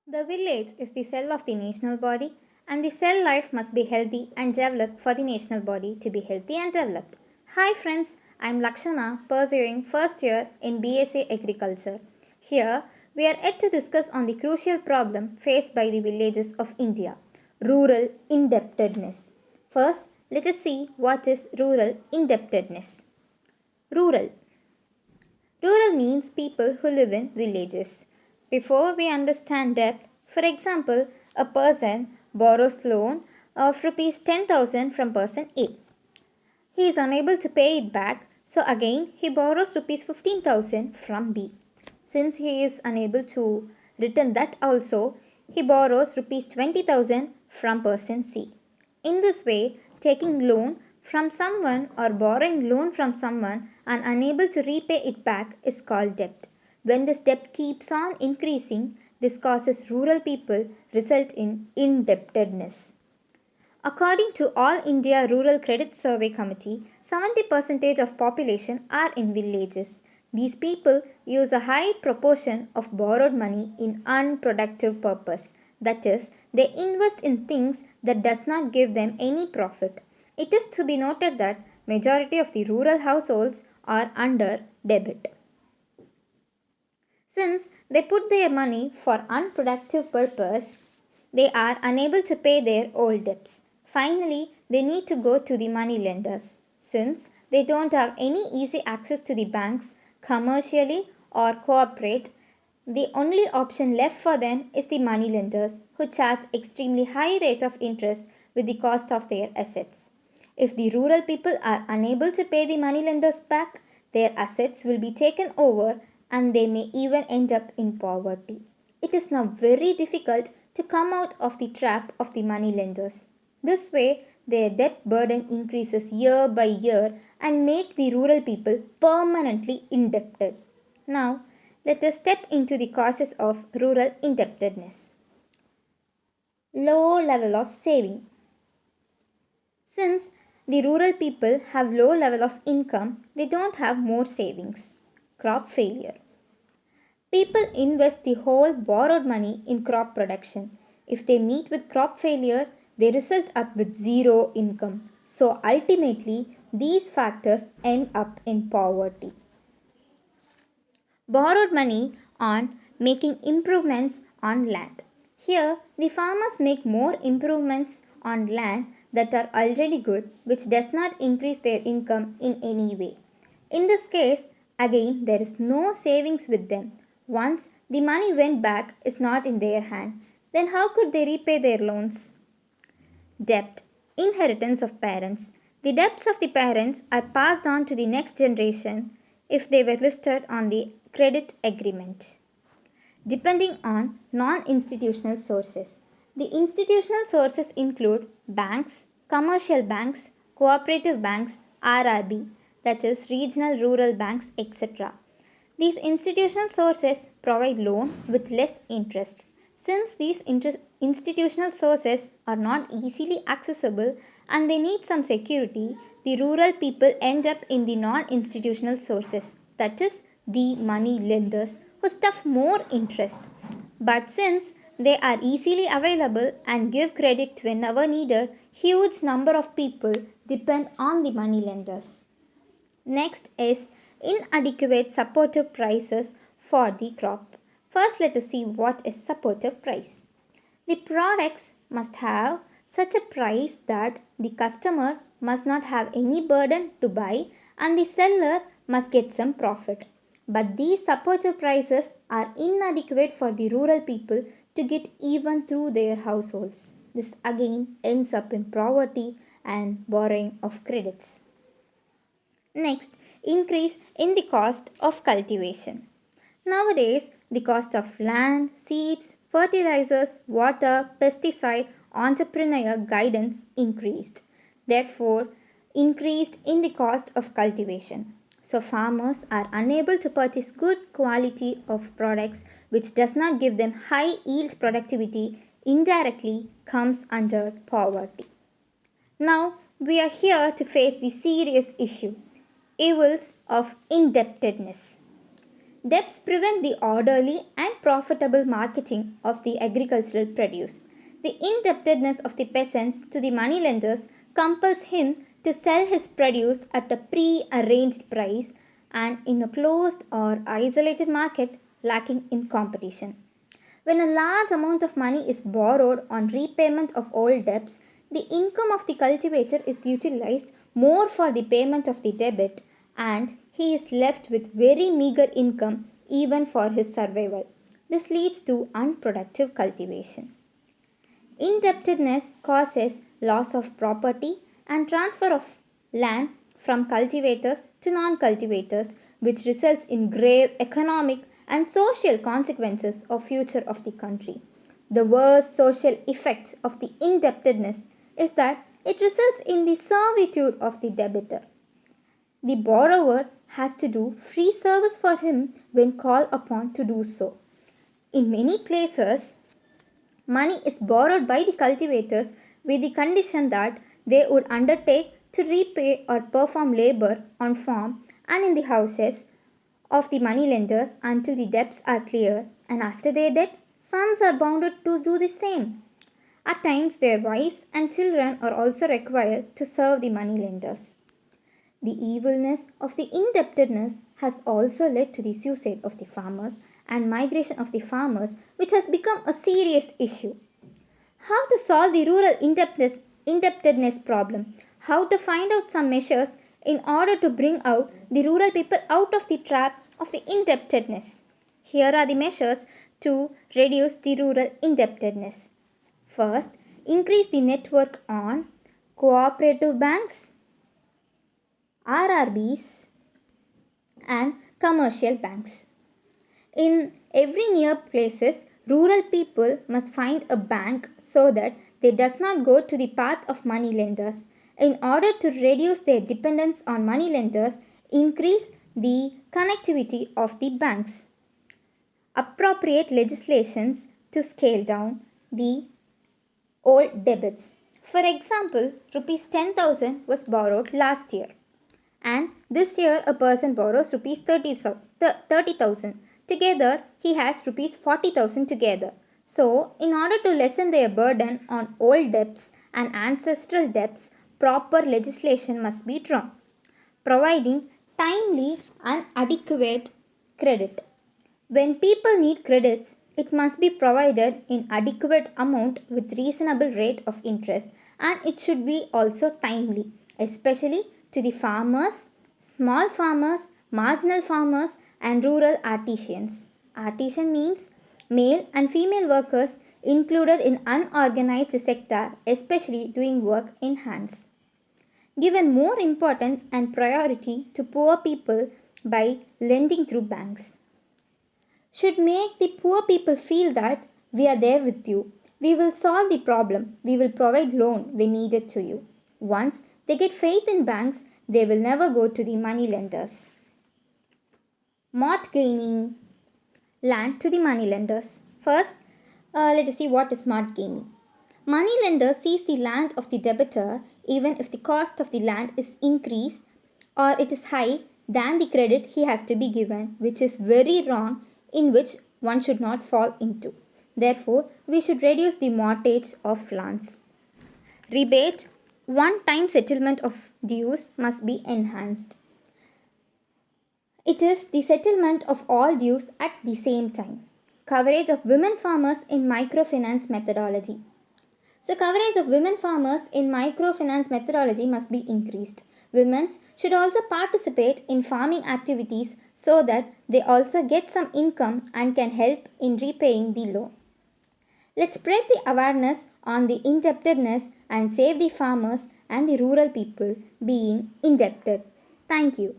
The village is the cell of the national body, and the cell life must be healthy and developed for the national body to be healthy and developed. Hi friends, I'm Lakshana, pursuing first year in BSc Agriculture. Here, we are yet to discuss on the crucial problem faced by the villages of India, rural indebtedness. First, let us see what is rural indebtedness. Rural Rural means people who live in villages. Before we understand debt, for example, a person borrows loan of rupees 10,000 from person A. He is unable to pay it back, so again he borrows rupees 15,000 from B. Since he is unable to return that also, he borrows rupees 20,000 from person C. In this way, taking loan from someone or borrowing loan from someone and unable to repay it back is called debt. When this debt keeps on increasing, this causes rural people result in indebtedness. According to All India Rural Credit Survey Committee, 70% of population are in villages. These people use a high proportion of borrowed money in unproductive purpose. That is, they invest in things that does not give them any profit. It is to be noted that majority of the rural households are under debit. Since they put their money for unproductive purpose, they are unable to pay their old debts. Finally, they need to go to the money lenders. Since they don't have any easy access to the banks commercially or cooperate, the only option left for them is the money lenders who charge extremely high rate of interest with the cost of their assets. If the rural people are unable to pay the moneylenders back, their assets will be taken over and they may even end up in poverty. It is now very difficult to come out of the trap of the moneylenders. This way, their debt burden increases year by year and make the rural people permanently indebted. Now, let us step into the causes of rural indebtedness. Low level of saving. Since the rural people have low level of income, they don't have more savings. Crop failure. People invest the whole borrowed money in crop production. If they meet with crop failure, they result up with zero income. So ultimately, these factors end up in poverty. Borrowed money on making improvements on land. Here, the farmers make more improvements on land that are already good, which does not increase their income in any way. In this case, again, there is no savings with them. Once the money went back is not in their hand, then how could they repay their loans? Debt. Inheritance of parents. The debts of the parents are passed on to the next generation if they were listed on the credit agreement. Depending on non institutional sources. The institutional sources include banks, commercial banks, cooperative banks, RRB, that is, regional rural banks, etc. These institutional sources provide loan with less interest. Since these institutional sources are not easily accessible and they need some security, the rural people end up in the non institutional sources, that is, the money lenders who stuff more interest. But since they are easily available and give credit whenever needed, huge number of people depend on the money lenders. Next is inadequate supportive prices for the crop. First, let us see what is supportive price. The products must have such a price that the customer must not have any burden to buy and the seller must get some profit. But these supportive prices are inadequate for the rural people to get even through their households. This again ends up in poverty and borrowing of credits. Next, increase in the cost of cultivation. Nowadays, the cost of land, seeds, fertilizers, water, pesticide, entrepreneur guidance increased. Therefore, increased in the cost of cultivation. So farmers are unable to purchase good quality of products which does not give them high yield productivity indirectly comes under poverty. Now we are here to face the serious issue evils of indebtedness. Debts prevent the orderly and profitable marketing of the agricultural produce. The indebtedness of the peasants to the moneylenders compels him to sell his produce at a pre-arranged price and in a closed or isolated market lacking in competition. When a large amount of money is borrowed on repayment of old debts, the income of the cultivator is utilized more for the payment of the debt and he is left with very meager income even for his survival. This leads to unproductive cultivation. Indebtedness causes loss of property and transfer of land from cultivators to non cultivators, which results in grave economic and social consequences of future of the country. The worst social effect of the indebtedness is that it results in the servitude of the debtor. The borrower has to do free service for him when called upon to do so. In many places, money is borrowed by the cultivators with the condition that they would undertake to repay or perform labor on farm and in the houses of the moneylenders until the debts are cleared, and after their death, sons are bounded to do the same. At times, their wives and children are also required to serve the moneylenders. The evilness of the indebtedness has also led to the suicide of the farmers and migration of the farmers, which has become a serious issue. How to solve the rural indebtedness problem? How to find out some measures in order to bring out the rural people out of the trap of the indebtedness? Here are the measures to reduce the rural indebtedness. First, increase the network on cooperative banks, RRBs, and commercial banks. In every near places, rural people must find a bank so that they does not go to the path of moneylenders. In order to reduce their dependence on moneylenders, increase the connectivity of the banks. Appropriate legislations to scale down the old debits. For example, rupees 10,000 was borrowed last year and this year a person borrows rupees 30,000. Together he has rupees 40,000 together. So, in order to lessen their burden on old debts and ancestral debts, proper legislation must be drawn, providing timely and adequate credit. When people need credits, it must be provided in adequate amount with reasonable rate of interest and it should be also timely, especially to the farmers, small farmers, marginal farmers and rural artisans. Artisan means male and female workers included in unorganized sector, especially doing work in hands. Given more importance and priority to poor people by lending through banks. Should make the poor people feel that we are there with you. We will solve the problem. We will provide loan when needed to you. Once they get faith in banks, they will never go to the money lenders. Mortgaging land to the money lenders. First, let us see what is mortgaging. Money lender sees the land of the debtor even if the cost of the land is increased or it is high than the credit he has to be given, which is very wrong, in which one should not fall into. Therefore, we should reduce the mortgage of lands. Rebate, one-time settlement of dues must be enhanced. It is the settlement of all dues at the same time. Coverage of women farmers in microfinance methodology. So coverage of women farmers in microfinance methodology must be increased. Women should also participate in farming activities so that they also get some income and can help in repaying the loan. Let's spread the awareness on the indebtedness and save the farmers and the rural people being indebted. Thank you.